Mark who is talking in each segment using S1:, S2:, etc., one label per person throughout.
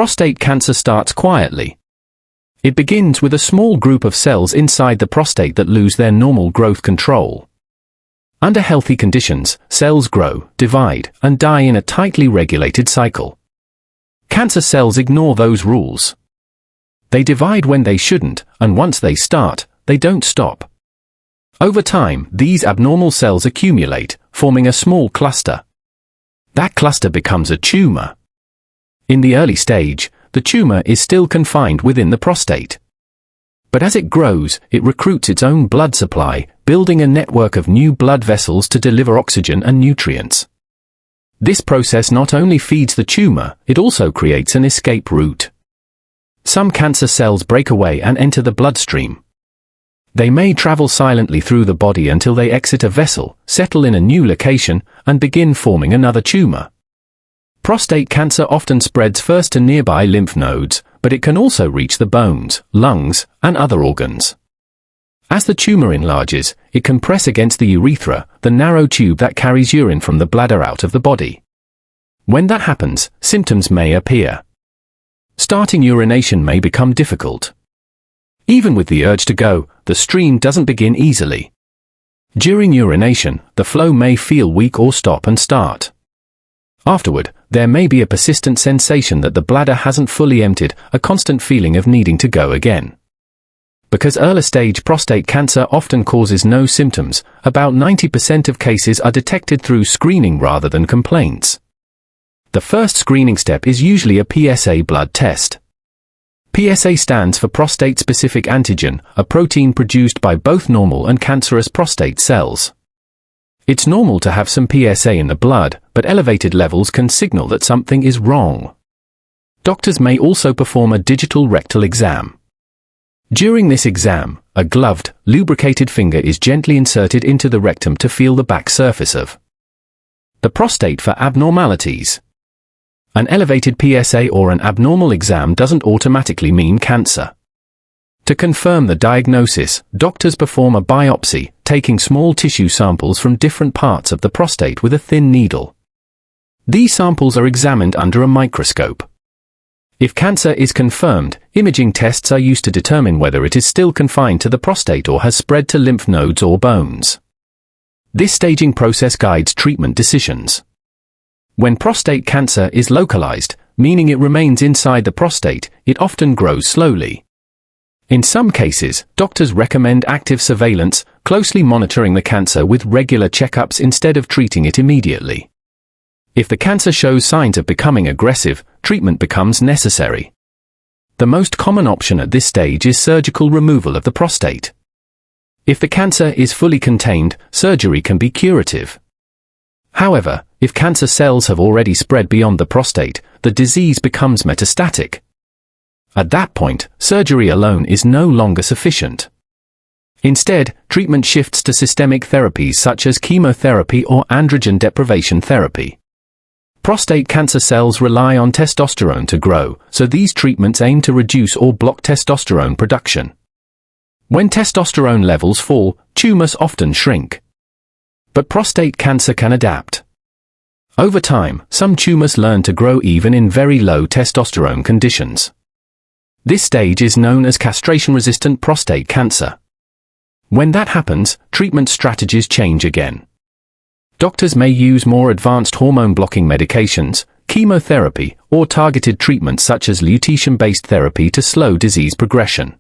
S1: Prostate cancer starts quietly. It begins with a small group of cells inside the prostate that lose their normal growth control. Under healthy conditions, cells grow, divide, and die in a tightly regulated cycle. Cancer cells ignore those rules. They divide when they shouldn't, and once they start, they don't stop. Over time, these abnormal cells accumulate, forming a small cluster. That cluster becomes a tumor. In the early stage, the tumor is still confined within the prostate. But as it grows, it recruits its own blood supply, building a network of new blood vessels to deliver oxygen and nutrients. This process not only feeds the tumor, it also creates an escape route. Some cancer cells break away and enter the bloodstream. They may travel silently through the body until they exit a vessel, settle in a new location, and begin forming another tumor. Prostate cancer often spreads first to nearby lymph nodes, but it can also reach the bones, lungs, and other organs. As the tumor enlarges, it can press against the urethra, the narrow tube that carries urine from the bladder out of the body. When that happens, symptoms may appear. Starting urination may become difficult. Even with the urge to go, the stream doesn't begin easily. During urination, the flow may feel weak or stop and start. Afterward, there may be a persistent sensation that the bladder hasn't fully emptied, a constant feeling of needing to go again. Because early-stage prostate cancer often causes no symptoms, about 90% of cases are detected through screening rather than complaints. The first screening step is usually a PSA blood test. PSA stands for prostate-specific antigen, a protein produced by both normal and cancerous prostate cells. It's normal to have some PSA in the blood, but elevated levels can signal that something is wrong. Doctors may also perform a digital rectal exam. During this exam, a gloved, lubricated finger is gently inserted into the rectum to feel the back surface of the prostate for abnormalities. An elevated PSA or an abnormal exam doesn't automatically mean cancer. To confirm the diagnosis, doctors perform a biopsy, taking small tissue samples from different parts of the prostate with a thin needle. These samples are examined under a microscope. If cancer is confirmed, imaging tests are used to determine whether it is still confined to the prostate or has spread to lymph nodes or bones. This staging process guides treatment decisions. When prostate cancer is localized, meaning it remains inside the prostate, it often grows slowly. In some cases, doctors recommend active surveillance, closely monitoring the cancer with regular checkups instead of treating it immediately. If the cancer shows signs of becoming aggressive, treatment becomes necessary. The most common option at this stage is surgical removal of the prostate. If the cancer is fully contained, surgery can be curative. However, if cancer cells have already spread beyond the prostate, the disease becomes metastatic. At that point, surgery alone is no longer sufficient. Instead, treatment shifts to systemic therapies such as chemotherapy or androgen deprivation therapy. Prostate cancer cells rely on testosterone to grow, so these treatments aim to reduce or block testosterone production. When testosterone levels fall, tumors often shrink. But prostate cancer can adapt. Over time, some tumors learn to grow even in very low testosterone conditions. This stage is known as castration-resistant prostate cancer. When that happens, treatment strategies change again. Doctors may use more advanced hormone-blocking medications, chemotherapy, or targeted treatments such as lutetium-based therapy to slow disease progression.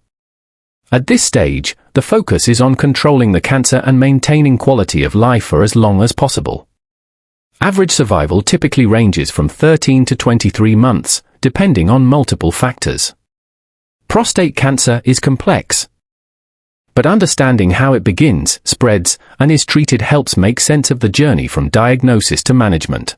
S1: At this stage, the focus is on controlling the cancer and maintaining quality of life for as long as possible. Average survival typically ranges from 13 to 23 months, depending on multiple factors. Prostate cancer is complex. But understanding how it begins, spreads, and is treated helps make sense of the journey from diagnosis to management.